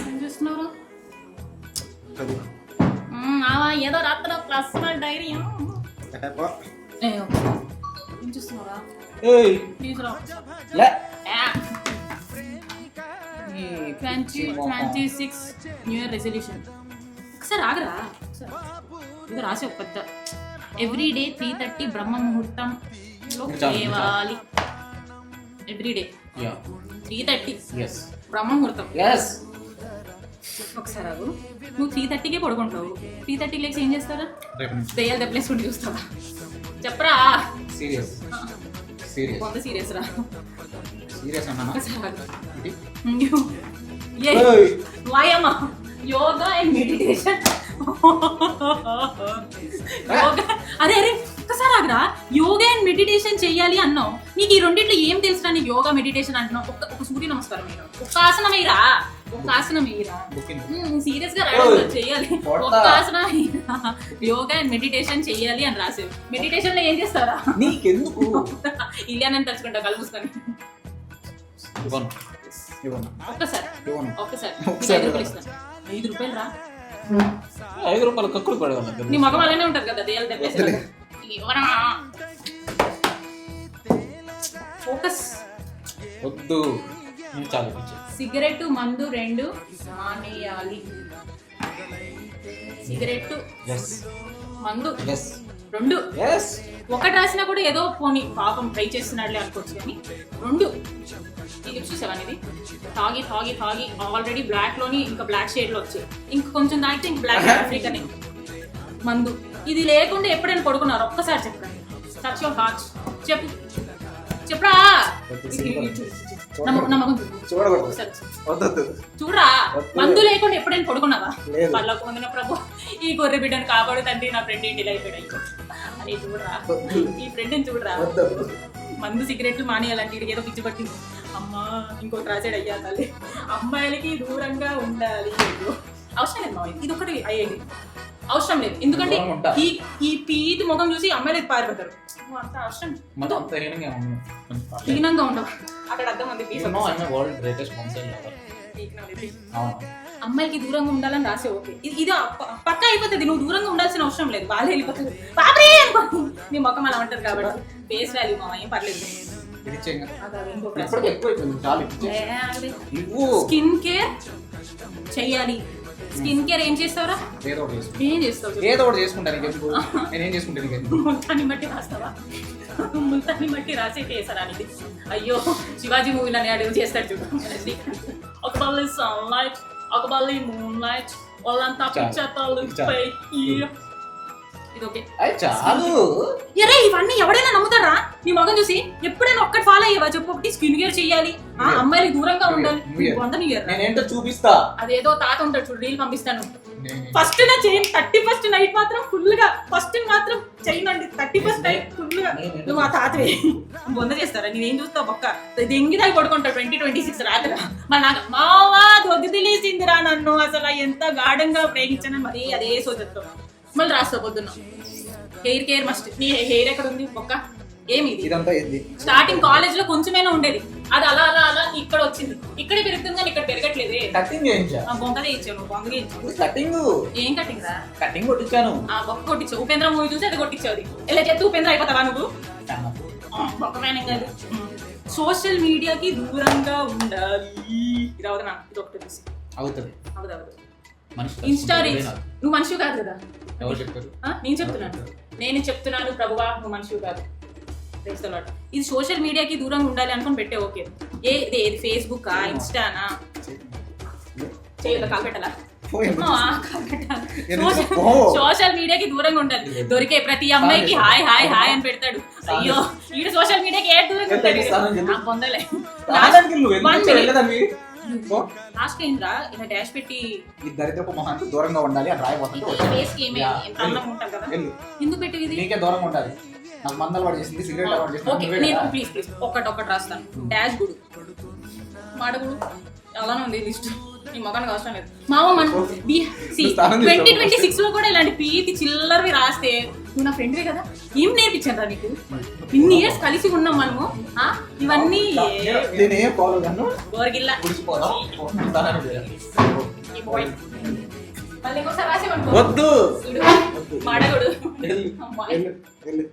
ఏం చూస్తున్నారు? ఏదో రాత్రి పర్సనల్ డైరీ ఏం చూస్తున్నారా? ప్లీజ్ రా. 26 న్యూ ఇయర్ రెజల్యూషన్. ఒకసారి ఆగరా, ఇది రాసి ఒక పెద్ద ఎవ్రీడే 3:30 బ్రహ్మ ముహూర్తంలో లేవాలి. ఎవ్రీడే 3:30 బ్రహ్మ ముహూర్తం. ఒకసారి ఆగు, నువ్వు 3:30కే పడుకుంటావు. 3:30 లేచి ఏం చేస్తారా? దయ్యాలు దెబ్బలేసుకుంటూ చూస్తావా? చెప్పరా. కొంత సీరియస్ రా. వ్యాయామా, యోగా అండ్ మెడిటేషన్. అరే ఒక్కసారి ఆగరా. యోగా అండ్ మెడిటేషన్ చెయ్యాలి అన్నావు. నీకు ఈ రెండింటిలో ఏం తెలుసురా? నీకు యోగా మెడిటేషన్ అంటున్నావు. ఒక సూర్య నమస్కారం వేయరా, ఒక్క ఆసనం వేయరా, ఒక్క ఆసనం వేయరా. సీరియస్ గా రాయడం చెయ్యాలి. ఒక్క ఆసనం వేయరా. యోగా అండ్ మెడిటేషన్ చెయ్యాలి అని రాసేవి. మెడిటేషన్ లో ఏం చేస్తారా? నీకెందుకు? ఇల్లానని తలుచుకుంటా కళ్ళు మూసుకొని. ఒక్కసారి 5 రూపాయలు ఇస్తాను. 5 రూపాయలు రా. 5 రూపాయలు కక్కులు పడేవాళ్ళ. నీ మగం అలానే ఉంటది కదా, దయ్యాలు దెబ్బేసి. ఫోకస్ వద్దు. సిగరెట్ మందు 2 మానేయాలి. సిగరెట్ మందు 2. ఒకటి రాసినా కూడా ఏదో పోనీ పాపం ట్రై చేస్తున్నాడులే అనుకోవచ్చు, కానీ 2 ఇది చూసావా? ఇది తాగి తాగి తాగి ఆల్రెడీ బ్లాక్ లోని ఇంకా బ్లాక్ షేడ్ లో వచ్చాయి. ఇంక కొంచెం తాగితే ఇంక బ్లాక్ ఆఫ్రికనే మందు. ఇది లేకుండా ఎప్పుడైనా పడుకున్నారు? ఒక్కసారి చెప్పండి. Touch your heart. చెప్పరా. చూడరా, మందు లేకుండా ఎప్పుడైనా పడుకున్నావా? పళ్ళకు పొందిన ప్రభు ఈ గొర్రె బిడ్డను కాపాడు తండ్రి, నా ఫ్రెండ్ ఇంటిలో అయిపోయాడు. అరే చూడరా, ఈ ఫ్రెండ్ని చూడరా. మందు సిగరెట్లు మానేయాలంటే ఇది ఏదో పిచ్చి పట్టింది. అమ్మా ఇంకోటి రాసాడు అయ్యా తల్లి. అమ్మాయిలకి దూరంగా ఉండాలి. అవసరం లేదు మావయ్య, ఇది ఒకటి అయ్యేది అవసరం లేదు. ఎందుకంటే ఈ పీతి ముఖం చూసి అమ్మాయిలకి పారిపోతారు. అంత అవసరం హీనంగా ఉండవు. అక్కడ అర్థం ఉంది. అమ్మాయికి దూరంగా ఉండాలని రాసే ఓకే, ఇది పక్కా అయిపోతుంది. నువ్వు దూరంగా ఉండాల్సిన అవసరం లేదు, బాగా వెళ్ళిపోతుంది. బాబరే అనుకో, నీ ముఖం అలా ఉంటుంది కాబట్టి ఫేస్ వాల్యూ మామ ఏం పర్లేదు. స్కిన్ కేర్ చెయ్యాలి. స్కిన్ కేర్ ఏం చేస్తావరా? ఏం చేస్తావు? ఏదో ఒకటి చేసుకుంటాను. ముల్తాన్ని బట్టి రాస్తావా? ముల్తాన్ని బట్టి రాసే చేసారా? అయ్యో శివాజీ మూవీలని అడుగు చేస్తాడు చూడు. ఒక బల్లి సన్లైట్, ఒక బల్లి మూన్ లైట్, వాళ్ళంతా పిచ్చతాలు. ఇది ఓకే చాలు. ఎరే ఇవన్నీ ఎవడైనా నమ్ముతారా? నీ మగం చూసి ఎప్పుడైనా ఒక్కటి ఫాలో అయ్యేవా చెప్పు? ఒకటి స్కిన్ కేర్ చెయ్యాలి, అమ్మాయిలకి దూరంగా ఉండాలి. నేనేంటో చూపిస్తా. అదేదో తాత ఉంటాడు చూడు, రీల్ పంపిస్తాను. ఫస్ట్ నా చైన్ 31st నైట్ మాత్రం ఫుల్ గా, ఫస్ట్ మాత్రం చైన్ అండి 31st నైట్ ఫుల్ గా. నువ్వు ఆ తాతవే బొంద చేస్తారా? నేనేం చూస్తావు పక్క దెంగిదాకి పడుకుంటావు 2026 రాత్రి. మరి నాకు మావా దొద్దు తెలిసిందిరా నన్ను, అసలు ఎంత గాఢంగా ప్రేమించాను. మరి అదే సోచతో మళ్ళీ రాస్తావు పొద్దున్న. Hair care must. నీ హెయిర్ ఎక్కడ ఉంది ఒక్క? ఏమి స్టార్టింగ్ కాలేజ్ లో కొంచెమైనా ఉండేది, అది అలా అలా అలా ఇక్కడ వచ్చింది. ఇక్కడే పెరుగుతుంది కానీ ఇక్కడ పెరగట్లేదే. బొంగదే ఇచ్చాను. బొంగదే ఇచ్చాను. ఏం కటింగ్ రా? కటింగ్ కొట్టించాను. బొక్క కొట్టించావు. ఉపేంద్ర మూవీ చూసి అది కొట్టించావు. ఇలా చెప్తే ఉపేంద్ర అయిపోతావా నువ్వు? బొక్కమైన కాదు. సోషల్ మీడియాకి దూరంగా ఉండాలి. ఇది అవుతున్నా, ఇది ఒకటి చూసి అవుతుంది. Insta reels. నువ్వు మనిషి కాదు కదా. నేను చెప్తున్నాను ప్రభువా, నువ్వు మనిషి కాదు. ఇది సోషల్ మీడియాకి దూరంగా ఉండాలి అనుకుని పెట్టే ఓకే. ఏది ఫేస్బుక్ ఇన్స్టానా కాకట్టలా? సోషల్ మీడియాకి దూరంగా ఉండాలి. దొరికే ప్రతి అమ్మాయికి హాయ్ హాయ్ హాయ్ అని పెడతాడు. అయ్యో ఈడు సోషల్ మీడియాకి ఏ దూరంగా ఉంటాడు? పొందలే. లాస్ట్ ఏం రా ఇలా డాష్ పెట్టి దరిద్రపు మొహానికి దూరంగా ఉండాలి అని రాయబోతుంది. ఎందుకు పెట్టి ఇది నీకే దూరంగా ఉండాలి. నాకు మందలు వాడు చేసింది, సిగరెట్ వాడు చేసింది. నేను ప్లీజ్ ఒకటి రాస్తాను. డాష్ గుడు, మాడగుడు అలానే ఉంది లిస్ట్. నీ మొగానికి అవసరం లేదు మామ మనం స్నానం చేస్తావా? 2026 లో కూడా ఇలాంటి పీతి చిల్లరవి రాస్తే నువ్వు నా ఫ్రెండ్వే కదా ఏం నేర్పించాను రా నీకు ఇన్ని ఇయర్స్ కలిసి ఉన్నాం మనము ఆ? ఇవన్నీ నేనేం ఫాలో కాను గోరగిల్లా గుడిచిపోదాం స్నానం చేయాలి. ఈ boy. మళ్ళీ ఇంకోసారి రాసేవనుకో వద్దు చూడు మాడగొడు వెళ్ళు, అమ్మాయి. వెళ్ళు, వెళ్ళు.